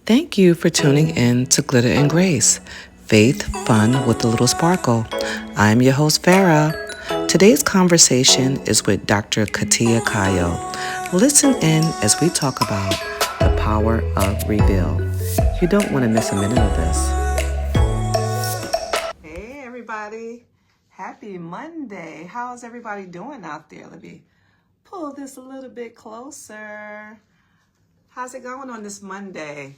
Thank you for tuning in to Glitter and Grace, Faith, Fun with a Little Sparkle. I'm your host, Farrah. Today's conversation is with Dr. Ketia Cayo. Listen in as we talk about the power of reveal. You don't want to miss a minute of this. Hey, everybody. Happy Monday. How's everybody doing out there? Let me pull this a little bit closer. How's it going on this Monday?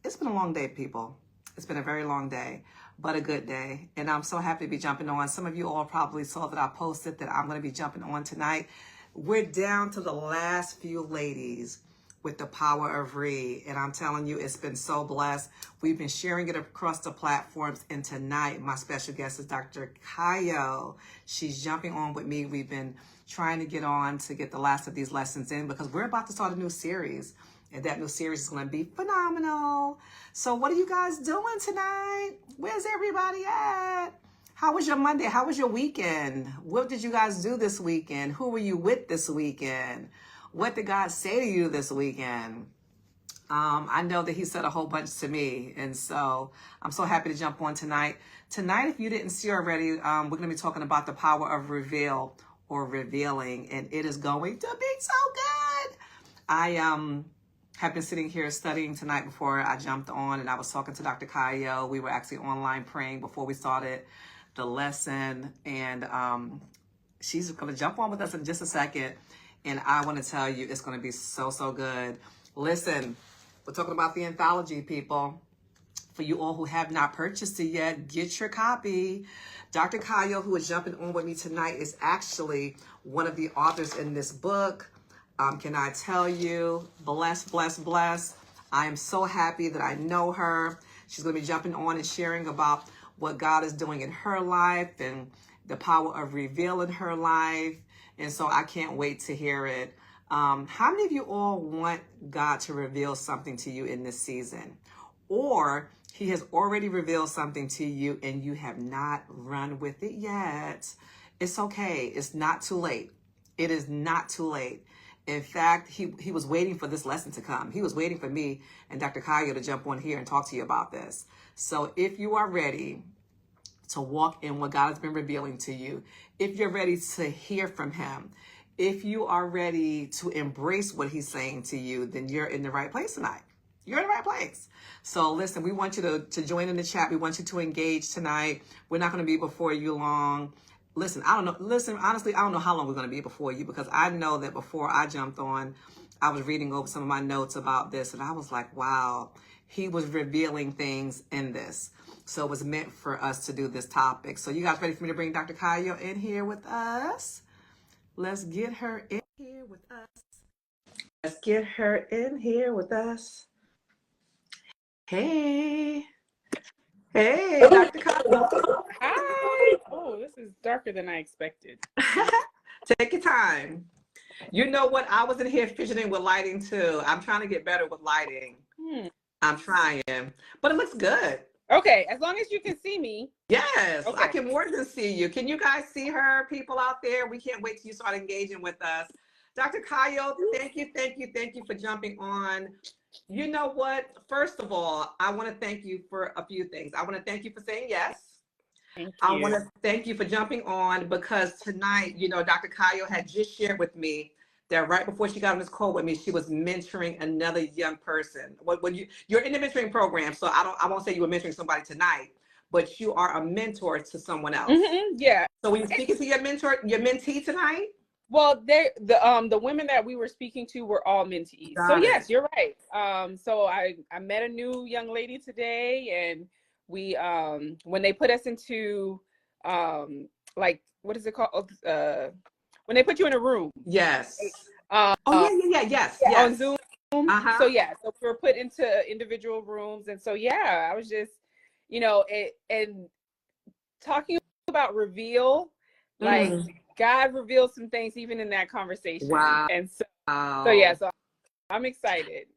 It's been a long day, people. It's been a very long day, but a good day. And I'm so happy to be jumping on. Some of you all probably saw that I posted that I'm going to be jumping on tonight. We're down to the last few ladies with the power of re. And I'm telling you, it's been so blessed. We've been sharing it across the platforms. And tonight, my special guest is Dr. Cayo. She's jumping on with me. We've been trying to get on to get the last of these lessons in because we're about to start a new series. And that new series is going to be phenomenal. So what are you guys doing tonight? Where's everybody at? How was your Monday? How was your weekend? What did you guys do this weekend? Who were you with this weekend? What did God say to you this weekend? I know that he said a whole bunch to me. And so I'm so happy to jump on tonight. Tonight, if you didn't see already, we're going to be talking about the power of reveal or revealing. And it is going to be so good. I have been sitting here studying tonight before I jumped on, and I was talking to Dr. Cayo. We were actually online praying before we started the lesson, and she's going to jump on with us in just a second, and I want to tell you it's going to be so, so good. Listen, we're talking about the anthology, people. For you all who have not purchased it yet, get your copy. Dr. Cayo, who is jumping on with me tonight, is actually one of the authors in this book. Can I tell you, bless, bless, bless. I am so happy that I know her. She's going to be jumping on and sharing about what God is doing in her life and the power of reveal in her life. And so I can't wait to hear it. How many of you all want God to reveal something to you in this season? Or he has already revealed something to you and you have not run with it yet? It's okay. It's not too late. It is not too late. In fact, he was waiting for this lesson to come. He was waiting for me and Dr. Cayo to jump on here and talk to you about this. So if you are ready to walk in what God has been revealing to you, if you're ready to hear from him, if you are ready to embrace what he's saying to you, then you're in the right place tonight. You're in the right place. So listen, we want you to join in the chat. We want you to engage tonight. We're not going to be before you long. Listen, I don't know. Listen, honestly, I don't know how long we're going to be before you because I know that before I jumped on, I was reading over some of my notes about this and I was like, wow, he was revealing things in this. So it was meant for us to do this topic. So you guys ready for me to bring Dr. Cayo in here with us? Let's get her in here with us. Let's get her in here with us. Hey. Hey, Dr. Cayo. Hi. Oh, this is darker than I expected. Take your time. You know what? I was in here fidgeting with lighting too. I'm trying to get better with lighting. I'm trying, but it looks good. Okay, as long as you can see me. Yes, okay. I can more than see you. Can you guys see her, people out there? We can't wait till you start engaging with us. Dr. Cayo, thank you for jumping on. You know what? First of all, I want to thank you for a few things. I want to thank you for saying yes. Thank you. I want to thank you for jumping on because tonight, you know, Dr. Cayo had just shared with me that right before she got on this call with me, she was mentoring another young person. When you're in the mentoring program, so I won't say you were mentoring somebody tonight, but you are a mentor to someone else. Yeah. So were you speaking to your mentee tonight? Well, the women that we were speaking to were all mentees. So yes, you're right. So I met a new young lady today, and we when they put us into like what is it called? When they put you in a room. Yes. Yes. On Zoom. So yeah, so we were put into individual rooms, and so yeah, I was just, you know, and talking about reveal, like God revealed some things even in that conversation. Wow. And so yeah, so I'm excited.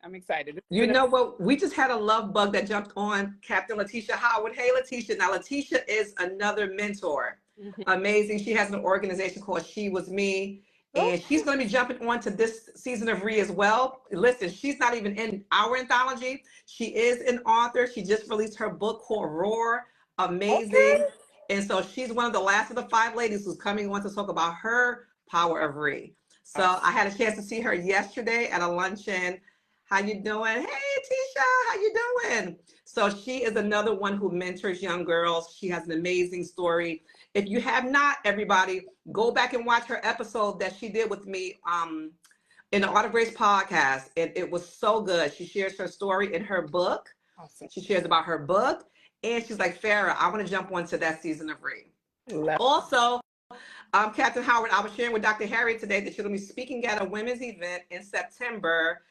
You know what? We just had a love bug that jumped on Captain Letitia Howard. Hey, Letitia. Now, Letitia is another mentor. Amazing. She has an organization called She Was Me. And she's going to be jumping on to this season of Re as well. Listen, she's not even in our anthology. She is an author. She just released her book called Roar. Amazing. Okay. And so she's one of the last of the 5 ladies who's coming on to talk about her power of Re. So I had a chance to see her yesterday at a luncheon. How you doing? Hey, Tisha, how you doing? So she is another one who mentors young girls. She has an amazing story. If you have not, everybody, go back and watch her episode that she did with me in the Art of Grace podcast. It was so good. She shares her story in her book. Awesome. She shares about her book. And she's like, Farrah, I want to jump onto that season of Re. Also, Captain Howard, I was sharing with Dr. Harriet today that she's going to be speaking at a women's event in September.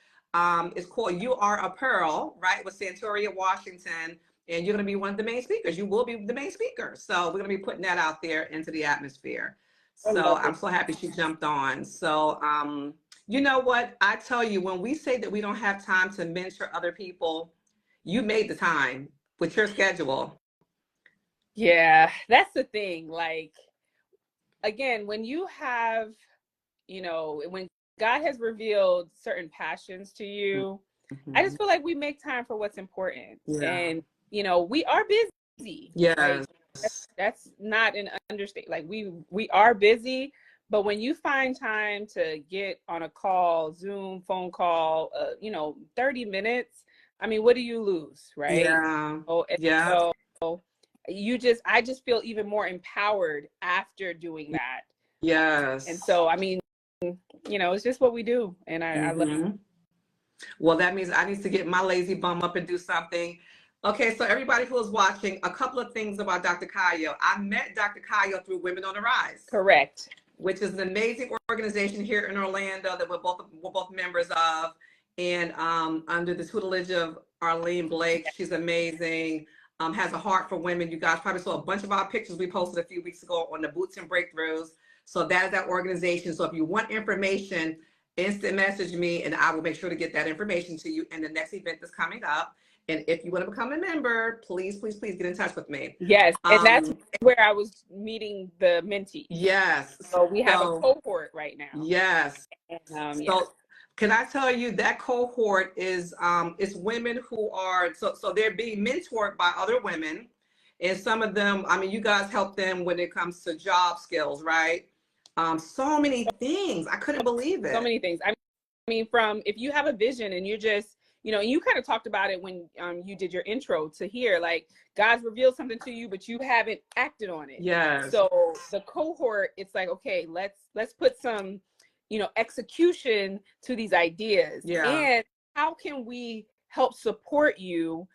It's called You Are a Pearl, right, with Santoria, Washington. And you're going to be one of the main speakers. You will be the main speaker. So we're going to be putting that out there into the atmosphere. So I'm so happy she jumped on. So, you know what? I tell you, when we say that we don't have time to mentor other people, you made the time with your schedule. Yeah, that's the thing. Like, again, when you have, when God has revealed certain passions to you, I just feel like we make time for what's important. Yeah. And, we are busy. Yes. Like, that's not an understatement. Like, we are busy, but when you find time to get on a call, Zoom, phone call, 30 minutes, I mean, what do you lose, right? Yeah. So I just feel even more empowered after doing that. Yes. And so, I mean, it's just what we do. And I love it. Well, that means I need to get my lazy bum up and do something. Okay, so everybody who is watching, a couple of things about Dr. Cayo. I met Dr. Cayo through Women on the Rise. Correct. Which is an amazing organization here in Orlando that we're both members of. And under the tutelage of Arlene Blake, she's amazing. Has a heart for women. You guys probably saw a bunch of our pictures we posted a few weeks ago on the Boots and Breakthroughs. So that is that organization. So if you want information, instant message me and I will make sure to get that information to you in the next event that's coming up. And if you want to become a member, please, please, please get in touch with me. Yes, and that's where I was meeting the mentees. Yes. So we have a cohort right now. Yes. And, can I tell you that cohort is it's women who are so they're being mentored by other women, and some of them, I mean, you guys help them when it comes to job skills, right? So many things. I couldn't believe it. So many things. I mean, from if you have a vision and you're just, you kind of talked about it when you did your intro to here, like God's revealed something to you, but you haven't acted on it. Yes. So the cohort, it's like, okay, let's put some, execution to these ideas. Yeah. And how can we help support you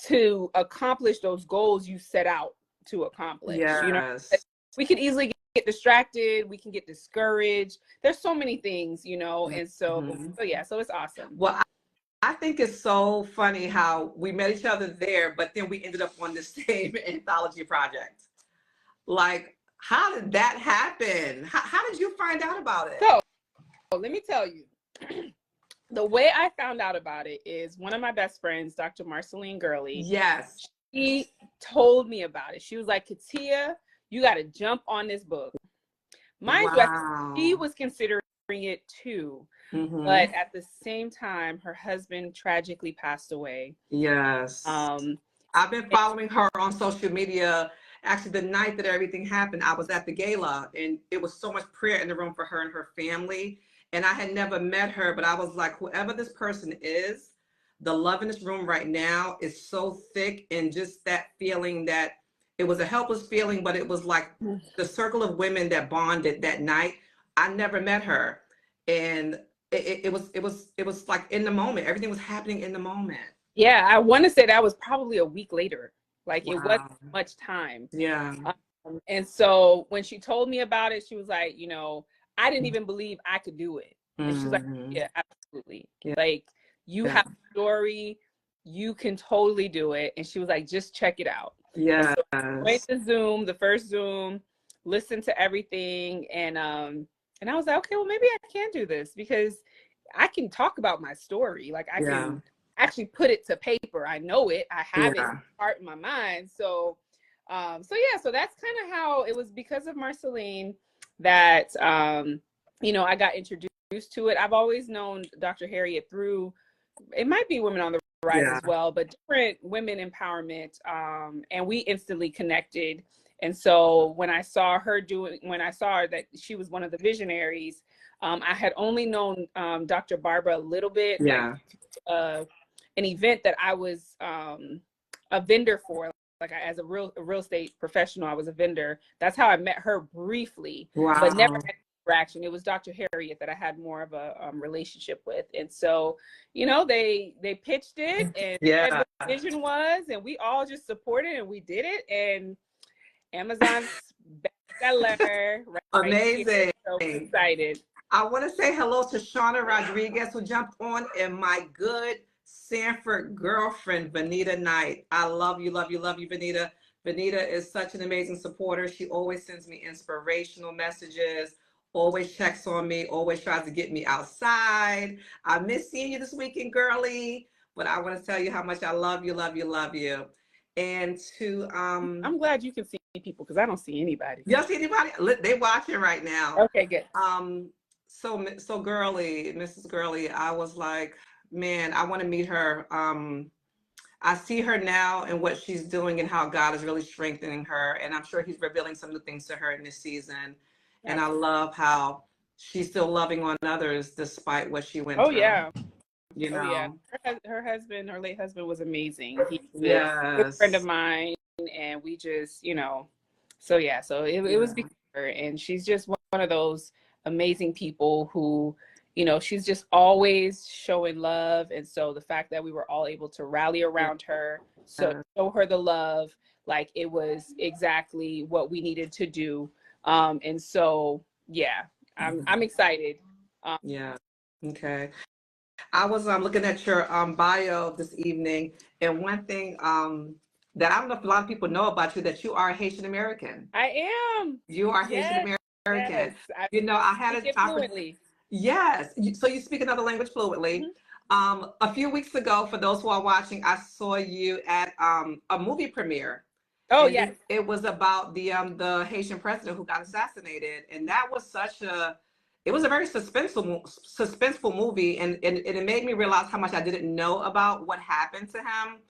to accomplish those goals you set out to accomplish? Yes. We could easily get distracted. We can get discouraged. There's so many things, and so it's awesome. Well, I think it's so funny how we met each other there, but then we ended up on the same anthology project. Like, how did that happen? How did you find out about it? So, let me tell you, the way I found out about it is one of my best friends, Dr. Marceline Gurley. Yes. She told me about it. She was like, Ketia, you got to jump on this book. Mind you, she was considering it too. But at the same time, her husband tragically passed away. Yes. I've been following her on social media. Actually, the night that everything happened, I was at the gala and it was so much prayer in the room for her and her family. And I had never met her, but I was like, whoever this person is, the love in this room right now is so thick, and just that feeling that it was a helpless feeling, but it was like the circle of women that bonded that night. I never met her. And it was like in the moment, everything was happening in the moment. Yeah, I want to say that was probably a week later. Like it wasn't much time. Yeah. And so when she told me about it, she was like, I didn't even believe I could do it. And she's like, yeah, absolutely. Yeah. Like you have a story, you can totally do it. And she was like, just check it out. Yeah. So went to Zoom, the first Zoom, listened to everything. And I was like, okay, well, maybe I can do this because I can talk about my story. Like I can actually put it to paper. I know it. I have it in part in my mind. So that's kind of how it was, because of Marceline that you know, I got introduced to it. I've always known Dr. Harriet through, it might be Women on the Rise as well, but different women empowerment. And we instantly connected. And so when I saw her that she was one of the visionaries, I had only known Dr. Barbara a little bit, like an event that I was a vendor for. Like as a real estate professional, I was a vendor. That's how I met her briefly, but never had interaction. It was Dr. Harriet that I had more of a relationship with. And so, you know, they pitched it and said what the vision was, and we all just supported and we did it. And Amazon's bestseller. Right. Amazing. So excited. I want to say hello to Shauna Rodriguez, who jumped on, and my good Sanford girlfriend, Vanita Knight. I love you, love you, love you, Vanita. Vanita is such an amazing supporter. She always sends me inspirational messages, always checks on me, always tries to get me outside. I miss seeing you this weekend, girly, but I want to tell you how much I love you, love you, love you. And to I'm glad you can see people, because I don't see anybody. You don't see anybody? They watching right now. Okay, good. So girly, Mrs. Girly, I was like, man, I want to meet her. I see her now and what she's doing and how God is really strengthening her. And I'm sure he's revealing some new things to her in this season. And I love how she's still loving on others despite what she went through. Yeah. You know? Oh, yeah. Her late husband was amazing. He's a good friend of mine. And we just, you know, so yeah, so it was because of her. And she's just one of those amazing people who, you know, she's just always showing love. And so the fact that we were all able to rally around her, so show her the love, like it was exactly what we needed to do. And so, yeah, I'm excited. Okay. I was looking at your bio this evening, and one thing that I don't know if a lot of people know about you, that you are Haitian American. I am. You are Haitian American. Yes. You know, I had an opportunity. Yes. So you speak another language fluently. Mm-hmm. A few weeks ago, for those who are watching, I saw you at a movie premiere. Oh, yes. It was about the Haitian president who got assassinated, and that was it was a very suspenseful movie, and it made me realize how much I didn't know about what happened to him.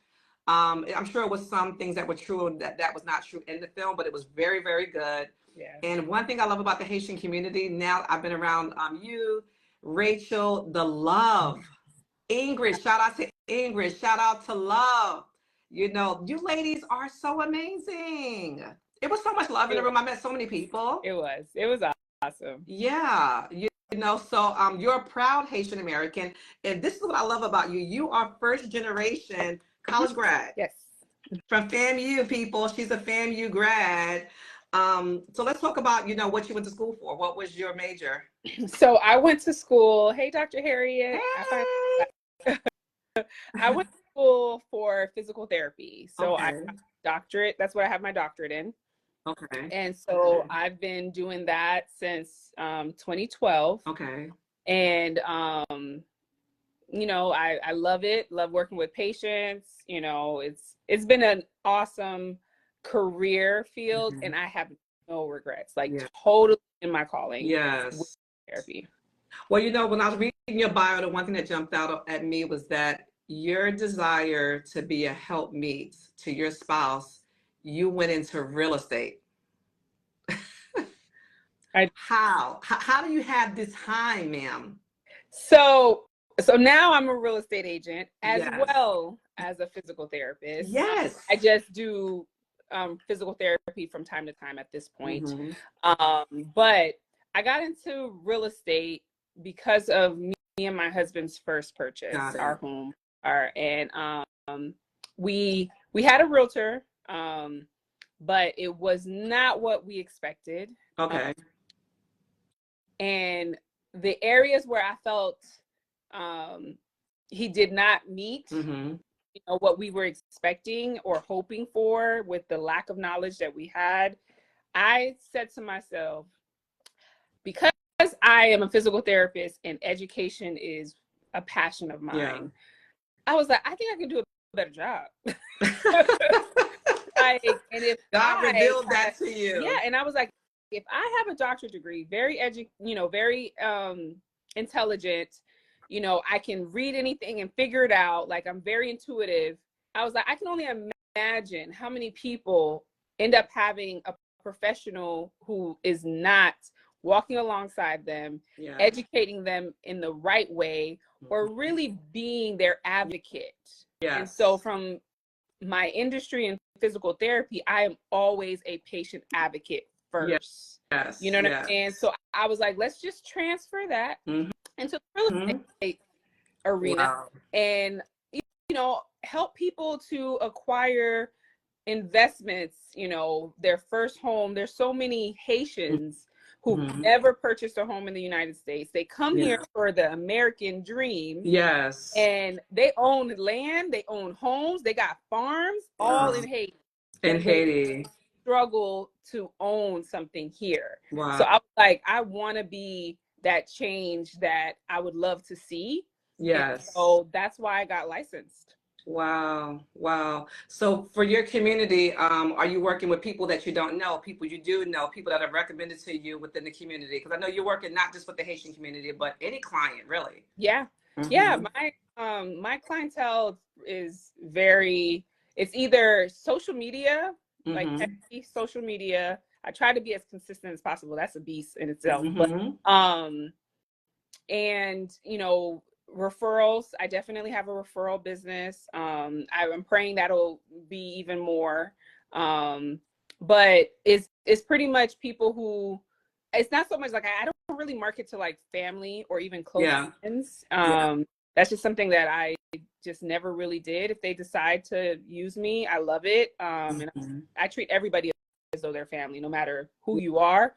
I'm sure it was some things that were true that was not true in the film, but it was very, very good. Yeah. And one thing I love about the Haitian community, now I've been around you, Rachel, the love. Ingrid, shout out to Ingrid, shout out to Love. You know, you ladies are so amazing. It was so much love in the room. I met so many people. It was awesome. Yeah. You know, so you're a proud Haitian American. And this is what I love about you. You are first generation college grad. Yes. From FAMU, people. She's a FAMU grad. So let's talk about, you know, what you went to school for. What was your major? So I went to school. Hey, Dr. Harriet. Hey. I went to school for physical therapy. So I got a doctorate. That's what I have my doctorate in. Okay. And so I've been doing that since 2012. Okay. And you know, I love it. Love working with patients. You know, it's been an awesome career field, and I have no regrets. Like totally in my calling. Yes. Therapy. Well, you know, when I was reading your bio, the one thing that jumped out at me was that your desire to be a helpmeet to your spouse, you went into real estate. How do you have this time, ma'am? So now I'm a real estate agent as well as a physical therapist. Yes. I just do physical therapy from time to time at this point. But I got into real estate because of me and my husband's first purchase, our home. We had a realtor, but it was not what we expected. Okay. And the areas where I felt he did not meet you know, what we were expecting or hoping for with the lack of knowledge that we had, I said to myself, because I am a physical therapist and education is a passion of mine, I was like, I think I can do a better job. And if God revealed that to you. Yeah, and I was like, if I have a doctorate degree, very very intelligent, I can read anything and figure it out. Like, I'm very intuitive. I was like, I can only imagine how many people end up having a professional who is not walking alongside them, educating them in the right way, or really being their advocate. And so from my industry in physical therapy, I am always a patient advocate first. You know what I'm saying? So I was like, let's just transfer that into the real estate arena and, help people to acquire investments, their first home. There's so many Haitians who've never purchased a home in the United States. They come here for the American dream. And they own land, they own homes, they got farms, all in Haiti. They struggle to own something here. So I was like, I want to be that change that I would love to see. And so that's why I got licensed. Wow. So for your community, are you working with people that you don't know, people you do know, people that are recommended to you within the community? Because I know you're working not just with the Haitian community, but any client, really. Yeah. My clientele is it's either social media, like heavy social media. I try to be as consistent as possible. That's a beast in itself. But and referrals. I definitely have a referral business. I'm praying that'll be even more. But it's pretty much people who, it's not so much like, I don't really market to like family or even close friends. That's just something that I just never really did. If they decide to use me, I love it. And I treat everybody as though they're family, no matter who you are.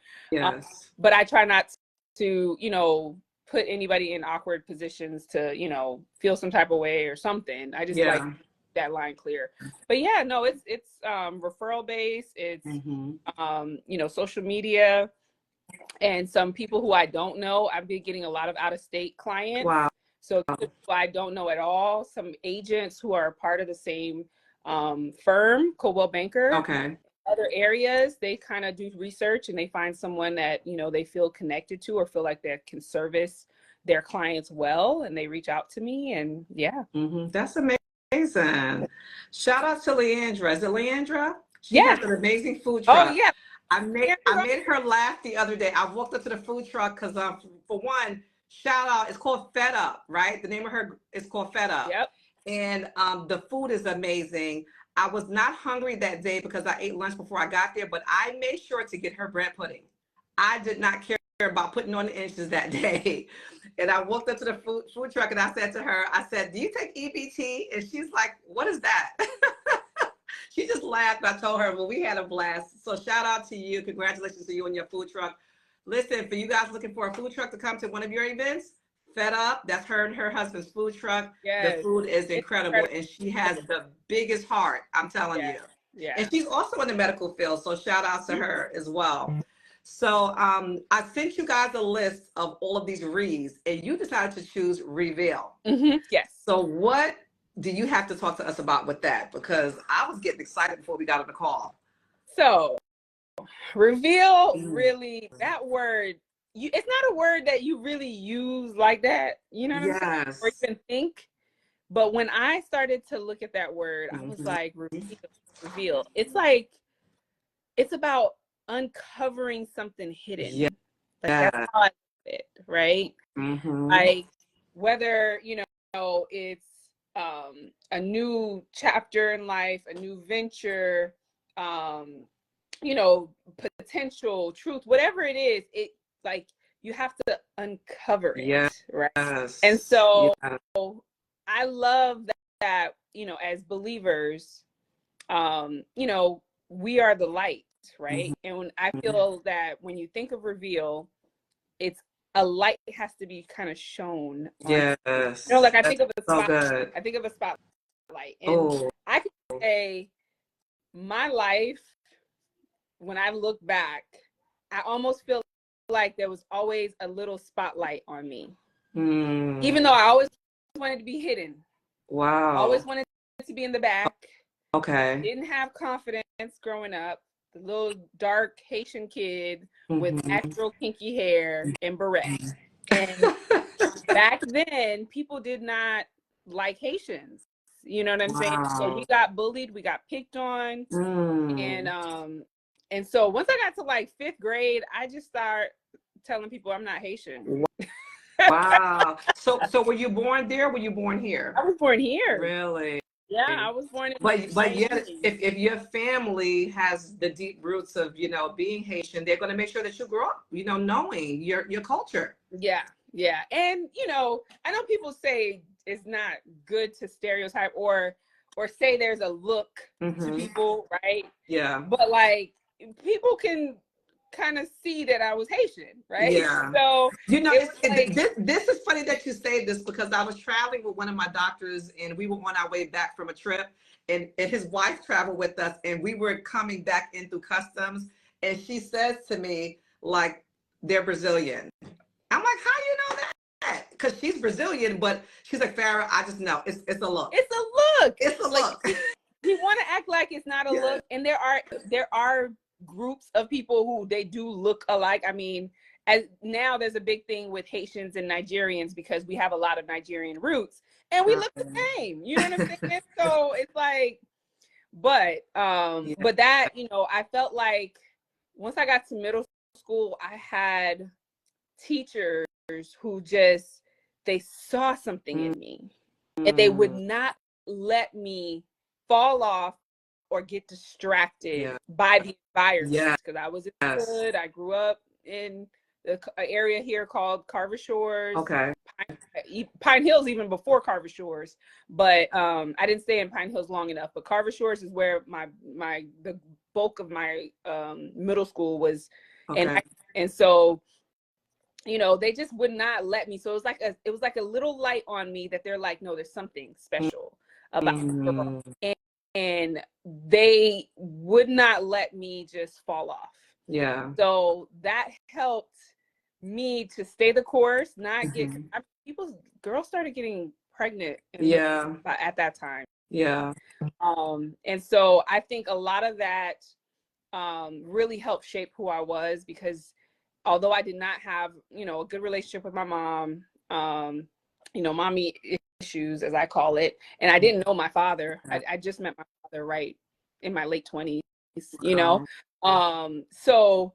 But I try not to, put anybody in awkward positions to, feel some type of way or something. I just like that line clear. But yeah, no, it's referral based. It's social media, and some people who I don't know. I've been getting a lot of out of state clients. So people I don't know at all. Some agents who are part of the same firm, Coldwell Banker. Other areas, they kind of do research and they find someone that they feel connected to or feel like they can service their clients well, and they reach out to me. And that's amazing. Shout out to Leandra. Is it Leandra? She has an amazing food truck. I made her laugh the other day. I walked up to the food truck because for one, shout out, it's called Fed Up, right? The name of her is called Fed Up. And the food is amazing. I was not hungry that day because I ate lunch before I got there, but I made sure to get her bread pudding. I did not care about putting on the inches that day. And I walked up to the food truck and I said to her, I said, do you take EBT? And she's like, what is that? She just laughed. I told her, well, we had a blast. So shout out to you. Congratulations to you and your food truck. Listen, for you guys looking for a food truck to come to one of your events, Fed Up, that's her and her husband's food truck. The food is incredible, and she has the biggest heart, I'm telling you. And she's also in the medical field, so shout out to her as well. So I sent you guys a list of all of these reads, and you decided to choose Reveal. So what do you have to talk to us about with that? Because I was getting excited before we got on the call. So Reveal, really, that word, it's not a word that you really use like that, you know what I'm saying? Or even think. But when I started to look at that word, I was like, reveal. It's like, it's about uncovering something hidden. Like, that's how I look at it, right? Like, whether, it's a new chapter in life, a new venture, potential truth, whatever it is, it like you have to uncover it, right? And so I love that as believers, we are the light, right? And when I feel that when you think of Reveal, it's a light has to be kind of shown on, like I think of a spotlight. I think of a spotlight, and I could say my life, when I look back, I almost feel like there was always a little spotlight on me. Even though I always wanted to be hidden. Always wanted to be in the back. Didn't have confidence growing up. the little dark Haitian kid with natural kinky hair and barrettes. And back then, people did not like Haitians. You know what I'm saying? So we got bullied, we got picked on, and so once I got to like 5th grade, I just started telling people I'm not Haitian. Wow. So were you born there? Or were you born here? I was born here. Really? Yeah, I was born in. But yet, if your family has the deep roots of, you know, being Haitian, they're going to make sure that you grow up, you know, knowing your culture. Yeah, yeah, and you know, I know people say it's not good to stereotype or say there's a look to people, right? Yeah. But like people can kind of see that I was Haitian, right? Yeah. So you know, like, this is funny that you say this, because I was traveling with one of my doctors and we were on our way back from a trip, and his wife traveled with us, and we were coming back in through customs, and she says to me, like, they're Brazilian. I'm like, how do you know that? Because she's Brazilian, but she's like, Farrah, I just know it's a look. It's a look. It's a look. You want to act like it's not a look, and there are groups of people who they do look alike. I mean, as now there's a big thing with Haitians and Nigerians because we have a lot of Nigerian roots and we look the same. You know what I'm saying? So it's like, but that, you know, I felt like once I got to middle school, I had teachers who just, they saw something in me and they would not let me fall off or get distracted by the environment, because I was in the hood. I grew up in the area here called Carver Shores. Okay. Pine Hills even before Carver Shores, but I didn't stay in Pine Hills long enough. But Carver Shores is where the bulk of my middle school was, and so, you know, they just would not let me. So it was like a little light on me that they're like, no, there's something special about the girl. And they would not let me just fall off. Yeah. So that helped me to stay the course, not get girls started getting pregnant at that time. Yeah. And so I think a lot of that really helped shape who I was, because although I did not have, you know, a good relationship with my mom, you know, mommy issues, as I call it, and I didn't know my father. I just met my father right in my late 20s, you know. So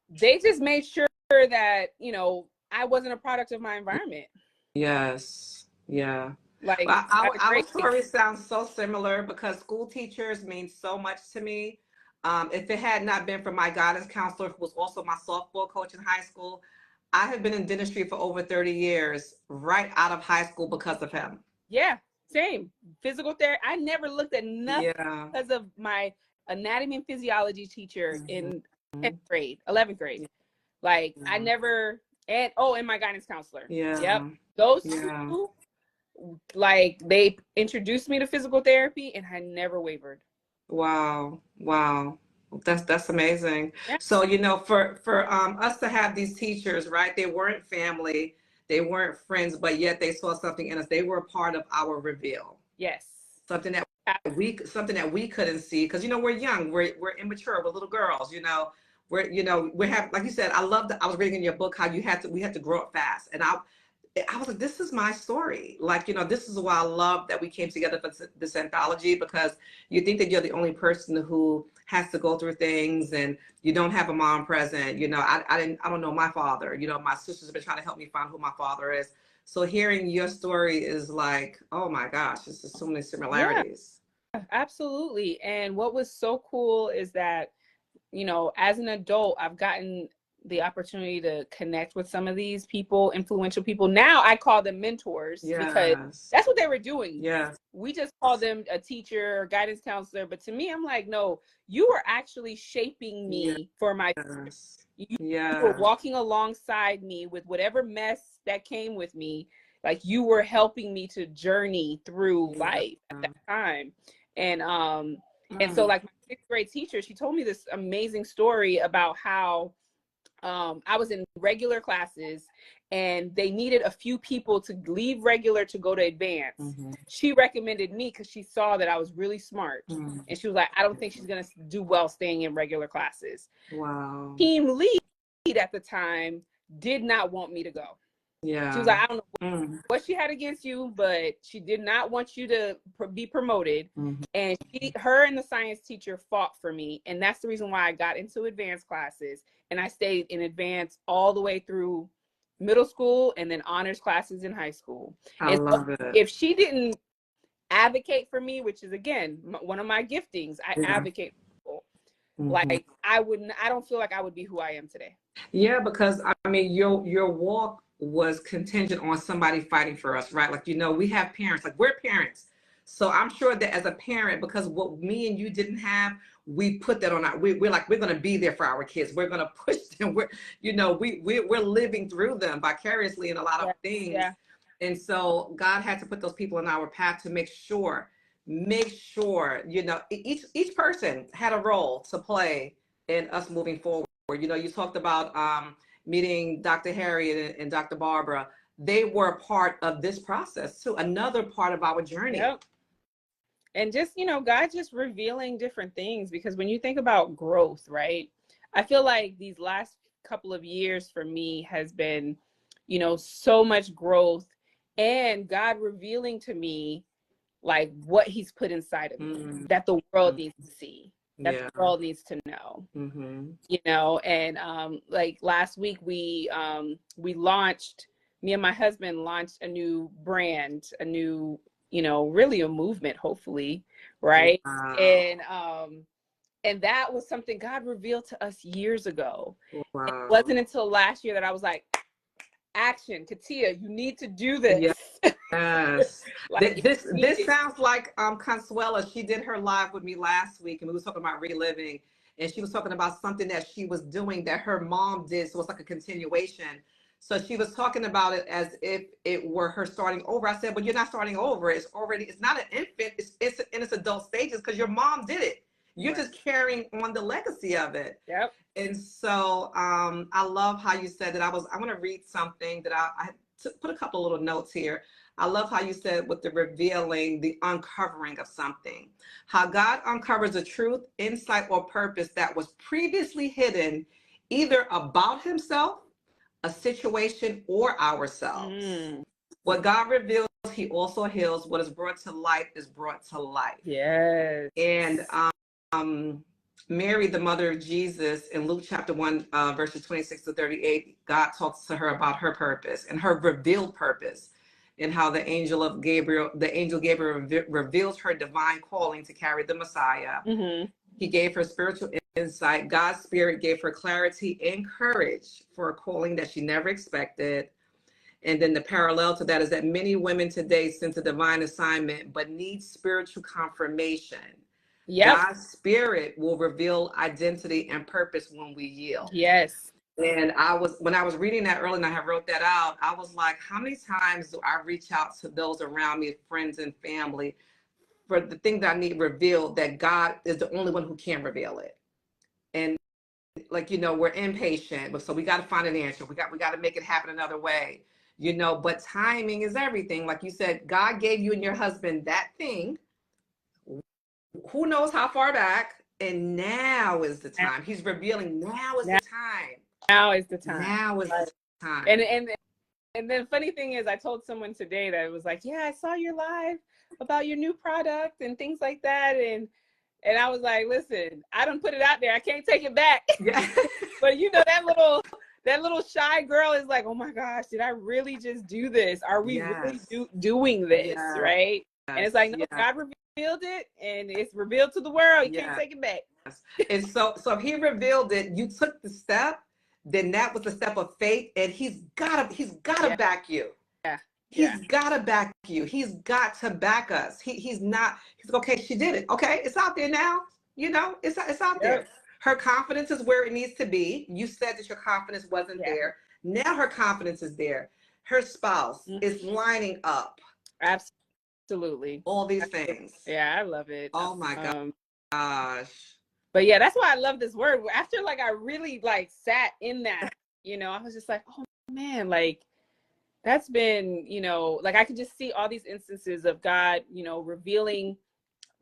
they just made sure that, you know, I wasn't a product of my environment. Yes. Yeah. Like, well, our story sounds so similar, because school teachers mean so much to me. If it had not been for my guidance counselor, who was also my softball coach in high school, I have been in dentistry for over 30 years, right out of high school, because of him. Yeah, same. Physical therapy. I never looked at nothing because of my anatomy and physiology teacher in 10th grade, 11th grade. Like, I never, and my guidance counselor. Yeah. Yep. Those two, like, they introduced me to physical therapy and I never wavered. Wow. Wow. That's amazing. Yeah. So, you know, for us to have these teachers, right? They weren't family, they weren't friends, but yet they saw something in us. They were a part of our reveal. Yes. Something that we couldn't see, because, you know, we're young, we're immature, we're little girls, you know. We have, like you said, I was reading in your book how we had to grow up fast, and I was like, this is my story. Like, you know, this is why I love that we came together for this anthology, because you think that you're the only person who has to go through things, and you don't have a mom present. You know, I don't know my father. You know, my sisters have been trying to help me find who my father is. So hearing your story is like, oh my gosh, there's just so many similarities. Yeah, absolutely. And what was so cool is that, you know, as an adult, I've gotten the opportunity to connect with some of these people, influential people. Now I call them mentors, because that's what they were doing. Yeah. We just call them a teacher or guidance counselor. But to me, I'm like, no, you are actually shaping me for my you were walking alongside me with whatever mess that came with me. Like, you were helping me to journey through life at that time. And so, like, my 6th grade teacher, she told me this amazing story about how I was in regular classes and they needed a few people to leave regular to go to advanced. She recommended me because she saw that I was really smart. And she was like, I don't think she's going to do well staying in regular classes. Wow. Team lead at the time did not want me to go. Yeah. She was like, I don't know what she had against you, but she did not want you to be promoted. And her and the science teacher fought for me. And that's the reason why I got into advanced classes. And I stayed in advanced all the way through middle school and then honors classes in high school. I love it. If she didn't advocate for me, which is, again, one of my giftings, I advocate for people. Like, I don't feel like I would be who I am today. Yeah, because I mean, your walk was contingent on somebody fighting for us, right? Like, you know, we have parents, like we're parents. So I'm sure that as a parent, because what me and you didn't have, we put that on we're like, we're going to be there for our kids. We're going to push them. We're living through them vicariously in a lot of things. Yeah. And so God had to put those people in our path to make sure, you know, each person had a role to play in us moving forward. You know, you talked about meeting Dr. Harriet and Dr. Barbara. They were part of this process too, another part of our journey. Yep. And just, you know, God just revealing different things, because when you think about growth, right, I feel like these last couple of years for me has been, you know, so much growth, and God revealing to me like what he's put inside of me that the world needs to see, that the world needs to know, you know. And like last week we launched, me and my husband launched a new brand, a new, you know, really a movement, hopefully, right? Wow. And that was something God revealed to us years ago. Wow. It wasn't until last year that I was like, action, Ketia, you need to do this. Yes. Like, this sounds like Consuela. She did her live with me last week, and we were talking about reliving, and she was talking about something that she was doing that her mom did, so it's like a continuation. So she was talking about it as if it were her starting over. I said, but you're not starting over. It's not an infant. It's in its adult stages, because your mom did it. You're just carrying on the legacy of it. Yep. And so I love how you said that. I want to read something that I put a couple of little notes here. I love how you said with the revealing, the uncovering of something, how God uncovers a truth, insight, or purpose that was previously hidden, either about himself, a situation, or ourselves. What God reveals, he also heals. What is brought to light is brought to life. Yes. And Mary, the mother of Jesus, in Luke chapter 1, verses 26 to 38, God talks to her about her purpose and her revealed purpose, and how the angel Gabriel reveals her divine calling to carry the Messiah. He gave her spiritual insight. God's spirit gave her clarity and courage for a calling that she never expected. And then the parallel to that is that many women today sense a divine assignment, but need spiritual confirmation. Yep. God's spirit will reveal identity and purpose when we yield. Yes. And when I was reading that earlier, and I wrote that out, I was like, how many times do I reach out to those around me, friends and family, for the thing that I need revealed, that God is the only one who can reveal it. And like, you know, we're impatient, but so we got to find an answer. We got to make it happen another way, you know, but timing is everything. Like you said, God gave you and your husband that thing. Who knows how far back, and now is the time. He's revealing, now is the time. Now is the time. Now is the time. And then funny thing is, I told someone today that it was like, yeah, I saw your live about your new product and things like that. And I was like, listen, I don't put it out there. I can't take it back. Yeah. But you know, that little shy girl is like, oh my gosh, did I really just do this? Are we really doing this? Right? And it's like, no, God revealed it, and it's revealed to the world. You can't take it back. And so if he revealed it, you took the step, then that was the step of faith, and he's gotta back you. He's gotta back you. He's got to back us. He's like, okay, she did it. Okay, it's out there now. You know, it's out there. Her confidence is where it needs to be. You said that your confidence wasn't there. Now her confidence is there. Her spouse is lining up. Absolutely. All these things. Yeah, I love it. Oh my gosh. But yeah, that's why I love this word. After like I really like sat in that, you know, I was just like, oh man, like that's been, like I could just see all these instances of God, revealing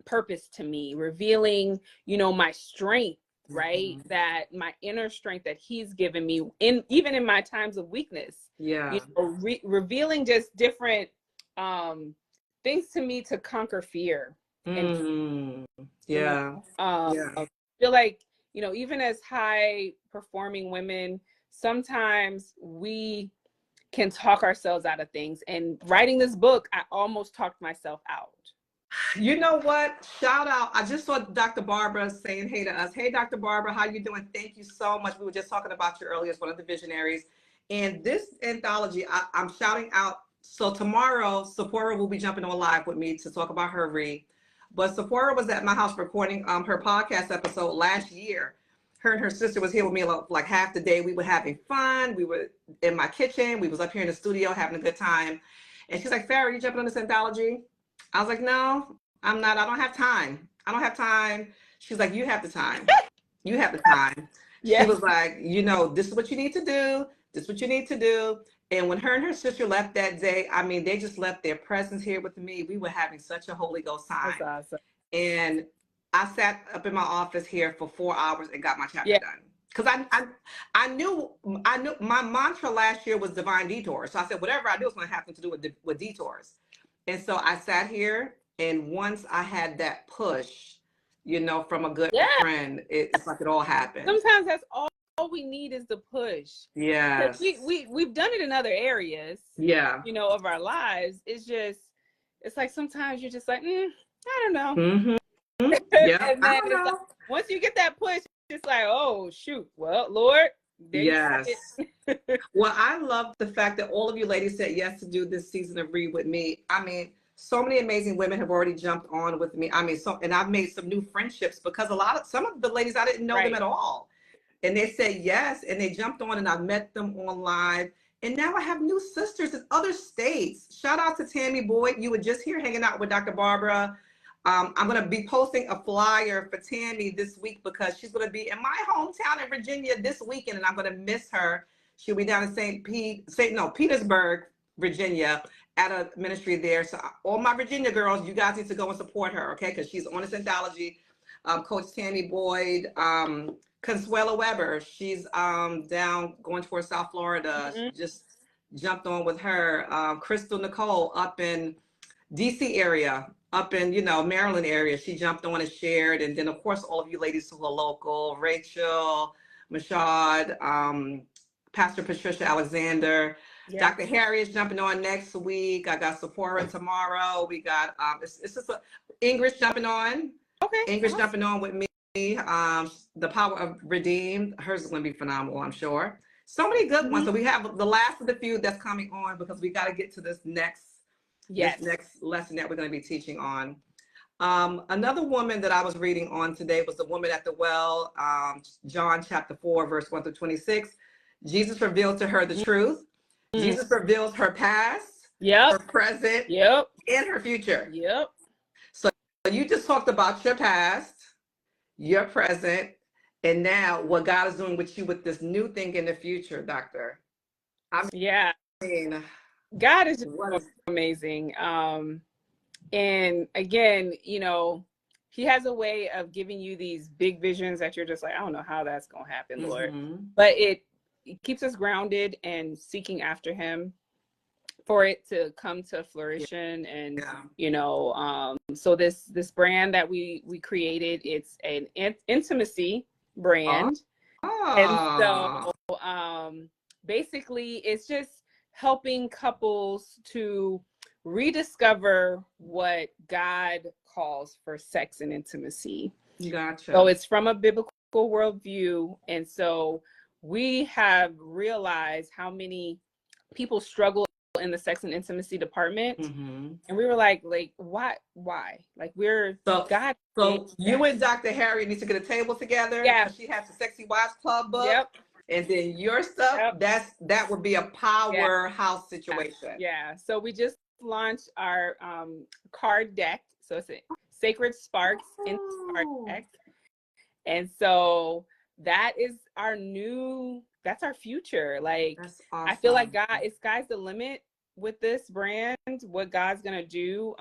purpose to me, revealing, my strength, right? That my inner strength that he's given me even in my times of weakness. Yeah. Revealing just different things to me to conquer fear. And yeah. I feel like, even as high performing women, sometimes we can talk ourselves out of things. And writing this book, I almost talked myself out. You know what? Shout out. I just saw Dr. Barbara saying hey to us. Hey, Dr. Barbara, how you doing? Thank you so much. We were just talking about you earlier as one of the visionaries. And this anthology, I'm shouting out. So tomorrow, Sephora will be jumping on live with me to talk about her read. But Sephora was at my house recording her podcast episode last year. Her and her sister was here with me like half the day. We were having fun. We were in my kitchen. We was up here in the studio having a good time. And she's like, Farrah, you jumping on this anthology? I was like, no, I'm not. I don't have time. I don't have time. She's like, you have the time. You have the time. Yes. She was like, this is what you need to do. This is what you need to do. And when her and her sister left that day, I mean, they just left their presence here with me. We were having such a Holy Ghost time. That's awesome. And I sat up in my office here for 4 hours and got my chapter done. Because I knew my mantra last year was divine detours. So I said, whatever I do is going to have to do with detours. And so I sat here, and once I had that push, from a good friend, it's like it all happened. Sometimes that's all we need is the push. Yes. We've done it in other areas. Yeah. Of our lives. It's like sometimes you're just like, I don't know. Mm-hmm. Yeah. And then it's like, once you get that push, it's like, oh shoot, well, Lord. Yes. Well, I love the fact that all of you ladies said yes to do this season of Read with me. I mean, so many amazing women have already jumped on with me. I mean, and I've made some new friendships because some of the ladies, I didn't know them at all. And they said yes, and they jumped on, and I met them on live. And now I have new sisters in other states. Shout out to Tammy Boyd. You were just here hanging out with Dr. Barbara. I'm going to be posting a flyer for Tammy this week because she's going to be in my hometown in Virginia this weekend, and I'm going to miss her. She'll be down in Petersburg, Virginia, at a ministry there. So all my Virginia girls, you guys need to go and support her, okay? Because she's on this anthology. Coach Tammy Boyd, Consuelo Weber, she's down going towards South Florida. She just jumped on with her. Crystal Nicole up in DC area, up in, Maryland area. She jumped on and shared. And then, of course, all of you ladies who are local, Rachel, Mashad, Pastor Patricia Alexander, Dr. Harry is jumping on next week. I got Sephora tomorrow. We got, it's just Ingrid jumping on. Okay. Ingrid's jumping on with me. The Power of Redeemed. Hers is going to be phenomenal, I'm sure. So many good ones. So we have the last of the few that's coming on because we got to get to this next lesson that we're going to be teaching on. Another woman that I was reading on today was the woman at the well, John chapter 4, verse 1 through 26. Jesus revealed to her the truth. Jesus reveals her past, her present, and her future. So you just talked about your past, your present, and now what God is doing with you with this new thing in the future, Doctor. God is just amazing. And again, he has a way of giving you these big visions that you're just like, I don't know how that's going to happen, Lord. But it keeps us grounded and seeking after him for it to come to fruition. And, so this brand that we created, it's an intimacy brand. And so basically it's just helping couples to rediscover what God calls for sex and intimacy. Gotcha. So it's from a biblical worldview. And so we have realized how many people struggle in the sex and intimacy department. And we were like, why? Like God. So you and Dr. Harry need to get a table together. Yeah. She has the Sexy Wives Club book. And then your stuff, that would be a powerhouse situation. Yeah. So we just launched our card deck. So it's a Sacred Sparks in card deck. And so that is that's our future. Like, that's awesome. I feel like sky's the limit with this brand, what God's gonna do.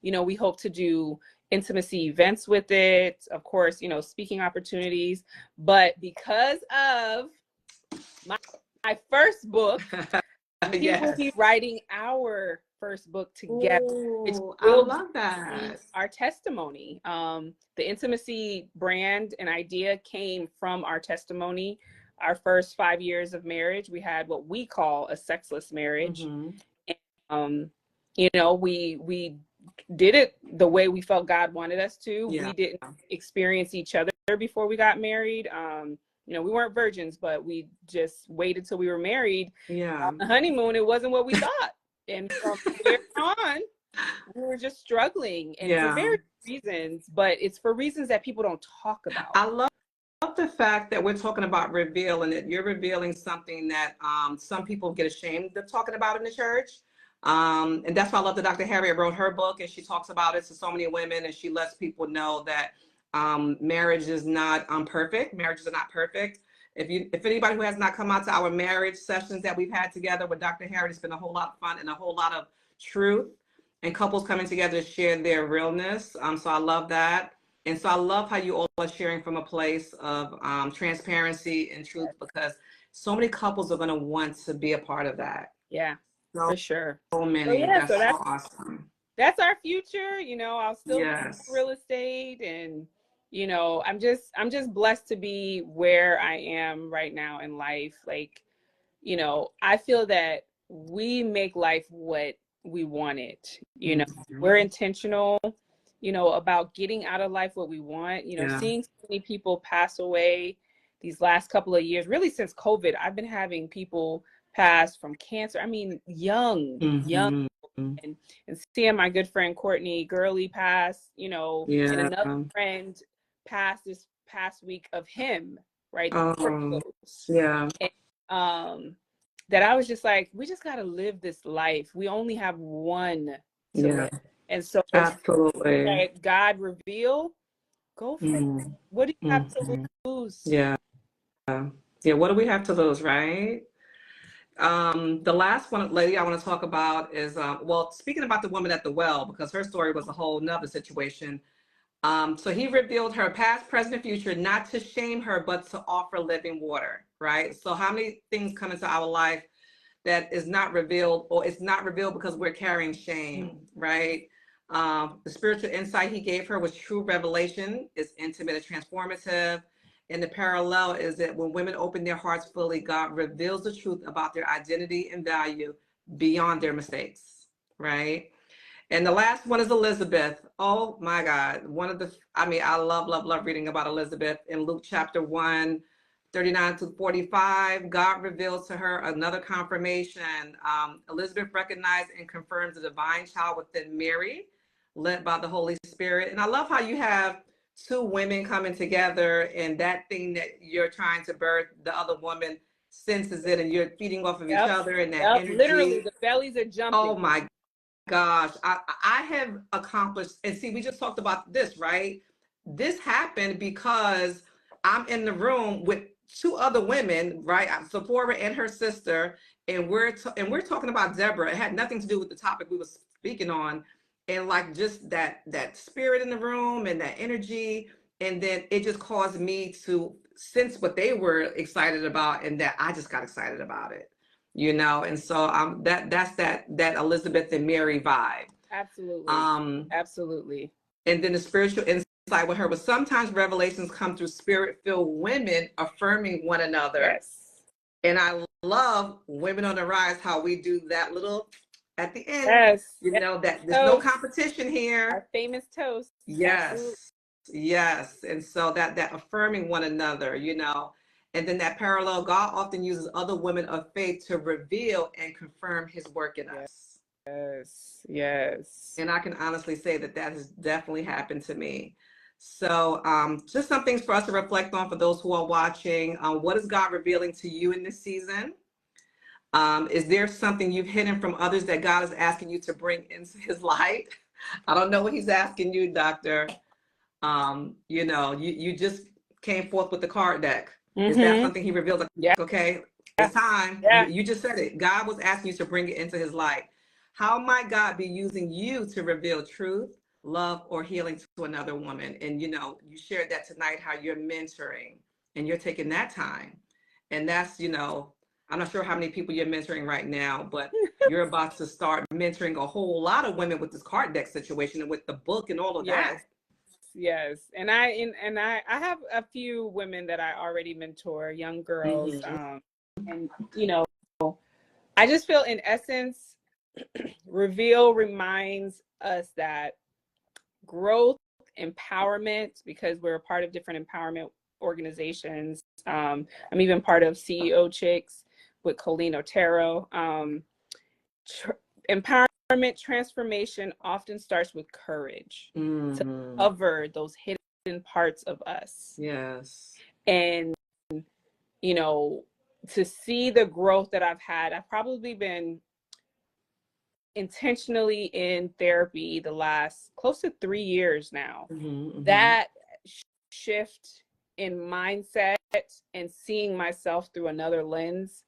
You know, we hope to do intimacy events with it, of course, you know, speaking opportunities. But because of my first book, we will be writing our first book together. Ooh, I love that. Our testimony. The intimacy brand and idea came from our testimony. Our first 5 years of marriage, we had what we call a sexless marriage. And, you know, we did it the way we felt God wanted us to. We didn't experience each other before we got married. You know, we weren't virgins, but we just waited till we were married. On the honeymoon, it wasn't what we thought. And from there on, we were just struggling, and for various reasons, but it's for reasons that people don't talk about. I love the fact that we're talking about reveal, and that you're revealing something that some people get ashamed of talking about in the church. And that's why I love that Dr. Harriet wrote her book, and she talks about it to so many women, and she lets people know that marriage is not perfect. Marriages are not perfect. If anybody who has not come out to our marriage sessions that we've had together with Dr. Harriet, it's been a whole lot of fun and a whole lot of truth, and couples coming together to share their realness. So I love that. And so I love how you all are sharing from a place of transparency and truth, because so many couples are going to want to be a part of that. Yeah, for sure. So many. That's so awesome. That's our future. You know, I'll still do real estate, and you know, I'm just blessed to be where I am right now in life. Like, you know, I feel that we make life what we want it. You know, we're intentional, you know, about getting out of life what we want. You know, seeing so many people pass away these last couple of years, really since COVID, I've been having people pass from cancer. I mean, young, and seeing my good friend Courtney Gurley pass, you know, and another friend passed this past week of him, right? And, that I was just like, we just got to live this life. We only have one to live. And so that God reveal, go for it. What do you have to lose? What do we have to lose, right? The last one, lady, I want to talk about is, well, speaking about the woman at the well, because her story was a whole nother situation. So he revealed her past, present, and future, not to shame her, but to offer living water, right? So how many things come into our life that is not revealed, or it's not revealed because we're carrying shame, right? The spiritual insight he gave her was true revelation. It's intimate and transformative. And the parallel is that when women open their hearts fully, God reveals the truth about their identity and value beyond their mistakes, right? And the last one is Elizabeth. Oh my God. I love reading about Elizabeth. In Luke chapter 1, 39 to 45, God reveals to her another confirmation. Elizabeth recognized and confirms the divine child within Mary, led by the Holy Spirit. And I love how you have two women coming together, and that thing that you're trying to birth, the other woman senses it, and you're feeding off of each other, and that energy. Literally, the bellies are jumping. Oh my gosh, I have accomplished, and see, we just talked about this, right? This happened because I'm in the room with two other women, right? Sephora and her sister, and we're talking about Deborah. It had nothing to do with the topic we were speaking on, and like just that spirit in the room and that energy, and then it just caused me to sense what they were excited about, and that I just got excited about it, you know. And so that's that Elizabeth and Mary vibe. Absolutely. Absolutely. And then the spiritual insight with her was sometimes revelations come through spirit-filled women affirming one another. And I love Women on the Rise, how we do that little at the end, you know, that there's no competition here. Our famous toast. Yes. And so that affirming one another, you know, and then that parallel, God often uses other women of faith to reveal and confirm his work in us. Yes. And I can honestly say that has definitely happened to me. So just some things for us to reflect on for those who are watching. What is God revealing to you in this season? Is there something you've hidden from others that God is asking you to bring into his light? I don't know what he's asking you, Doctor. You know, you just came forth with the card deck. Is that something he revealed? Okay. It's time. Yeah. You just said it. God was asking you to bring it into his life. How might God be using you to reveal truth, love, or healing to another woman? And you know, you shared that tonight, how you're mentoring and you're taking that time. And that's, you know, I'm not sure how many people you're mentoring right now, but you're about to start mentoring a whole lot of women with this card deck situation and with the book and all of that. Yes. And I have a few women that I already mentor, young girls. Mm-hmm. And you know, I just feel in essence, Reveal reminds us that growth, empowerment, because we're a part of different empowerment organizations. I'm even part of CEO Chicks with Colleen Otero. Empowerment transformation often starts with courage to cover those hidden parts of us. Yes. And, you know, to see the growth that I've had, I've probably been intentionally in therapy the last close to 3 years now. That shift in mindset and seeing myself through another lens,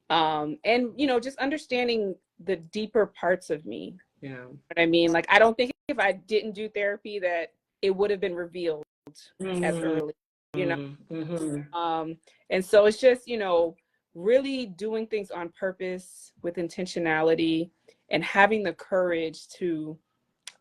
and you know, just understanding the deeper parts of me. Yeah. What I mean, like, I don't think if I didn't do therapy that it would have been revealed as early, you know. And so it's just, you know, really doing things on purpose with intentionality and having the courage to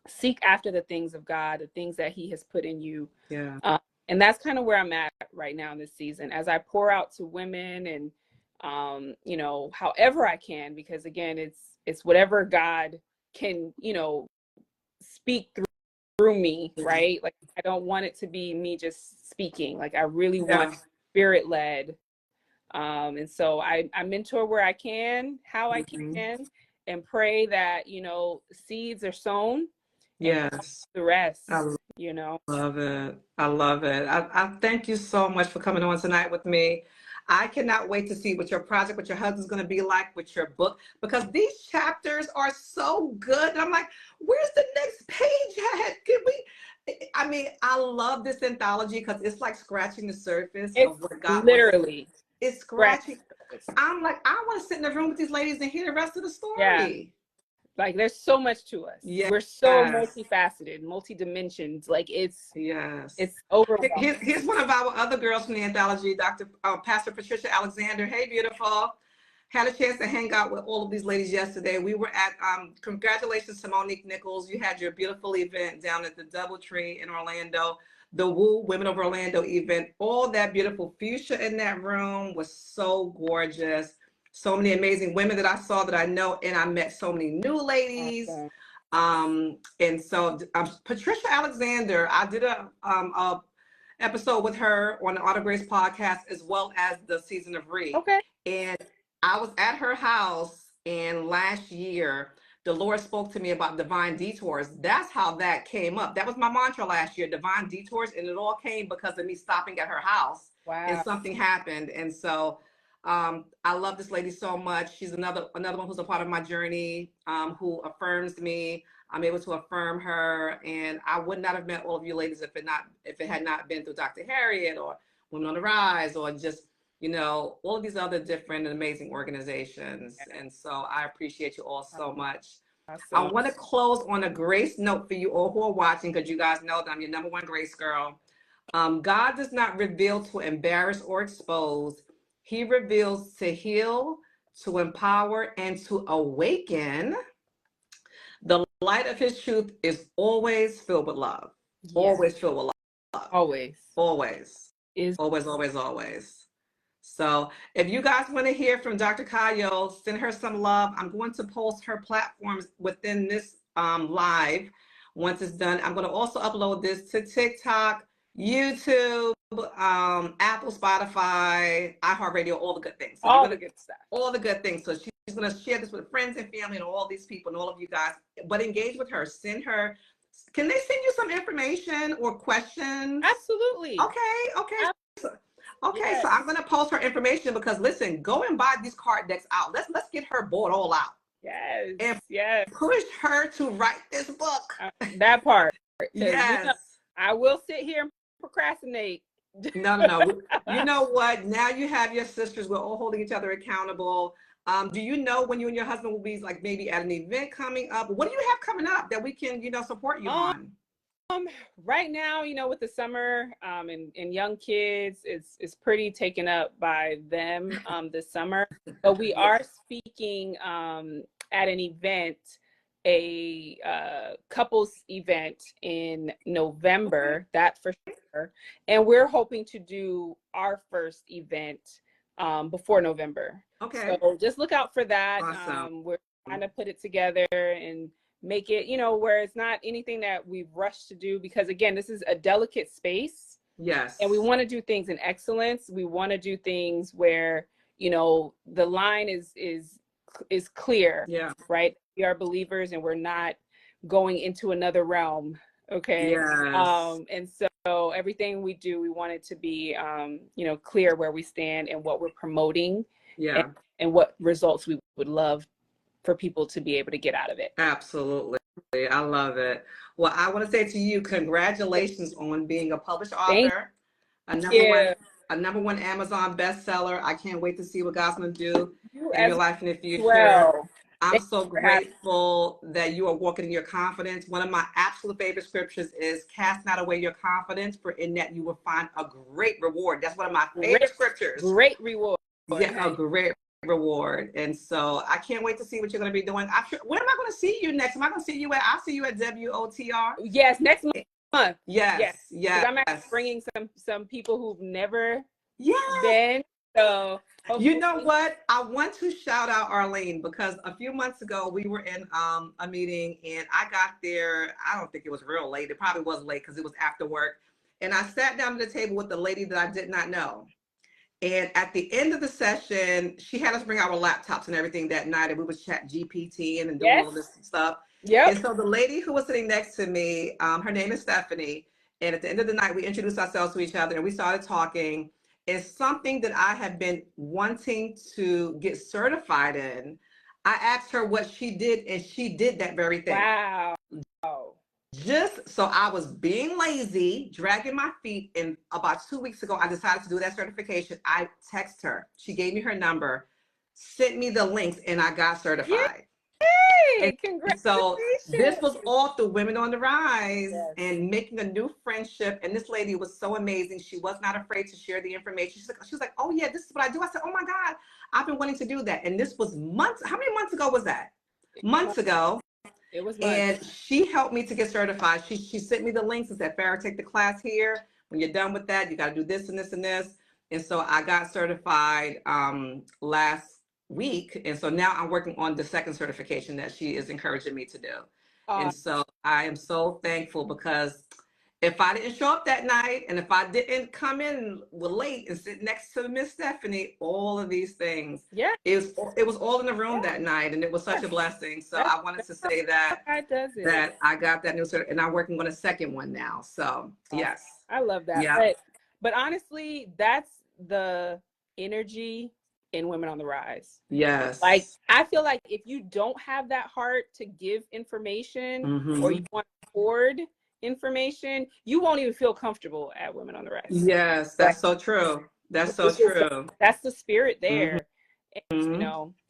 seek after the things of God, the things that he has put in you. Yeah. And that's kind of where I'm at right now in this season, as I pour out to women and, you know, however I can, because again, it's whatever God can, you know, speak through me, right? Like, I don't want it to be me just speaking. Like, I really want spirit led. And so I mentor where I can, how I can, and pray that, you know, seeds are sown. Yes. The rest, you know. Love it. I love it. I thank you so much for coming on tonight with me. I cannot wait to see what your project, what your husband's going to be like with your book, because these chapters are so good. And I'm like, where's the next page at? Can we? I mean, I love this anthology because it's like scratching the surface of what God literally wants. It's scratching. I'm like, I want to sit in the room with these ladies and hear the rest of the story. Yeah. Like, there's so much to us. Yes. We're so multifaceted, multi-dimensions. Like, it's overwhelming. Here's one of our other girls from the anthology, Pastor Patricia Alexander. Hey, beautiful. Had a chance to hang out with all of these ladies yesterday. We were at, congratulations to Monique Nichols. You had your beautiful event down at the Doubletree in Orlando, the Woo Women of Orlando event. All that beautiful fuchsia in that room was so gorgeous. So many amazing women that I saw that I know, and I met so many new ladies. And so Patricia Alexander, I did a episode with her on the Auto Grace podcast, as well as the Season of Read. And I was at her house, and last year the Lord spoke to me about divine detours. That's how that came up. That was my mantra last year, divine detours, and it all came because of me stopping at her house. And something happened. And so I love this lady so much. She's another one who's a part of my journey, who affirms me. I'm able to affirm her, and I would not have met all of you ladies if it had not been through Dr. Harriet or Women on the Rise, or just, you know, all of these other different and amazing organizations. And so I appreciate you all so much. I want to close on a grace note for you all who are watching, because you guys know that I'm your #1 grace girl. God does not reveal to embarrass or expose. He reveals to heal, to empower, and to awaken. The light of his truth is always filled with love. Always filled with love. Always. Always. So if you guys want to hear from Dr. Cayo, send her some love. I'm going to post her platforms within this live. Once it's done, I'm going to also upload this to TikTok, YouTube, Apple, Spotify, iHeartRadio, all the good things. So all the good stuff. All the good things. So she's going to share this with friends and family and all these people and all of you guys. But engage with her. Send her. Can they send you some information or questions? Absolutely. Okay. Okay, so I'm going to post her information, because listen, go and buy these card decks out. Let's get her bought all out. And push her to write this book. That part. Yes. You know, I will sit here and procrastinate No, no, no. You know what? Now you have your sisters. We're all holding each other accountable. Do you know when you and your husband will be like maybe at an event coming up? What do you have coming up that we can, support you Um, on? right now, with the summer, and young kids, it's pretty taken up by them, this summer. But we Yeah. are speaking, at an event, a couples event in November, that for sure. And we're hoping to do our first event, before November. Okay. So just look out for that. Awesome. We're trying to put it together and make it, where it's not anything that we've rushed to do, because again, this is a delicate space. Yes. And we want to do things in excellence. We want to do things where, the line is clear. Yeah. Right? We are believers and we're not going into another realm. Okay. Yes. And so everything we do, we want it to be, clear where we stand and what we're promoting. Yeah. And what results we would love for people to be able to get out of it. Absolutely. I love it. Well, I want to say to you, congratulations on being a published author, a number one Amazon bestseller. I can't wait to see what God's going to do in your life in the future. Well, I'm so grateful that you are walking in your confidence. One of my absolute favorite scriptures is cast not away your confidence, for in that you will find a great reward. That's one of my favorite scriptures. Great reward. Yeah, a great reward. And so I can't wait to see what you're going to be doing. I'm sure, when am I going to see you next? Am I going to see you at, I'll see you at WOTR. Yes, next month. Yes. I'm actually bringing some people who've never Yes. been. So you know what? I want to shout out Arlene, because a few months ago we were in a meeting and I got there. I don't think it was real late. It probably was late because it was after work. And I sat down at the table with the lady that I did not know. And at the end of the session, she had us bring our laptops and everything that night, and we would chat GPT and doing all this stuff. Yep. And so the lady who was sitting next to me, her name is Stephanie. And at the end of the night, we introduced ourselves to each other and we started talking. It's something that I have been wanting to get certified in. I asked her what she did, and she did that very thing. Wow. Just so I was being lazy, dragging my feet, and about 2 weeks ago, I decided to do that certification. I texted her. She gave me her number, sent me the links, and I got certified. Yay! Congratulations. So this was all through Women on the Rise and making a new friendship. And this lady was so amazing. She was not afraid to share the information. She was like, oh yeah, this is what I do. I said, oh my God, I've been wanting to do that. And this was months. How many months ago was that? Months ago. It was and she helped me to get certified. She sent me the links and said, Farrah, take the class here. When you're done with that, you got to do this and this and this. And so I got certified last week. And so now I'm working on the second certification that she is encouraging me to do. And so I am so thankful, because if I didn't show up that night, and if I didn't come in late and sit next to Miss Stephanie, all of these things, it was all in the room that night, and it was such a blessing. So I wanted to say that I got that new cert, and I'm working on a second one now. So yes, I love that. Yeah. But honestly, that's the energy in Women on the Rise. Yes. Like, I feel like if you don't have that heart to give information, or you want to hoard information, you won't even feel comfortable at Women on the Rise. Yes, that's so true. That's so true. That's the spirit there. And,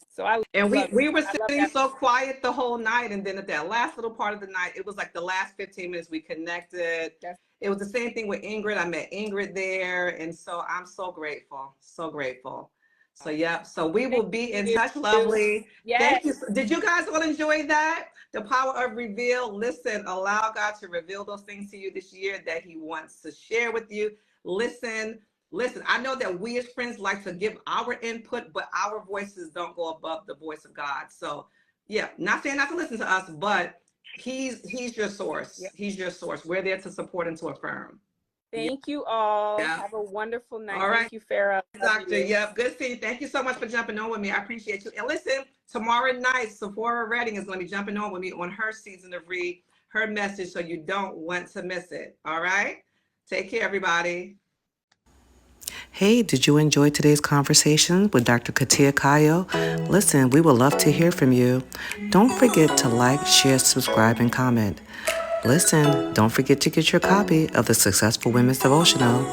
so we were sitting so quiet the whole night, and then at that last little part of the night, it was like the last 15 minutes we connected. It was the same thing with Ingrid. I met Ingrid there, and so I'm so grateful. So grateful. So yeah, so we will be in touch. Lovely. Thank you. Did you guys all enjoy that? The power of reveal. Listen, allow God to reveal those things to you this year that he wants to share with you. Listen, I know that we as friends like to give our input, but our voices don't go above the voice of God. So yeah, not saying not to listen to us, but he's your source. He's your source. We're there to support and to affirm. Thank you all. Have a wonderful night. All right. Thank you, Farrah. Doctor, yep. Good seeing you. Thank you so much for jumping on with me. I appreciate you. And listen, tomorrow night, Sephora Redding is going to be jumping on with me on her season of Read, her message, so you don't want to miss it. All right? Take care, everybody. Hey, did you enjoy today's conversation with Dr. Ketia Cayo? Listen, we would love to hear from you. Don't forget to like, share, subscribe, and comment. Listen, don't forget to get your copy of the Successful Women's Devotional.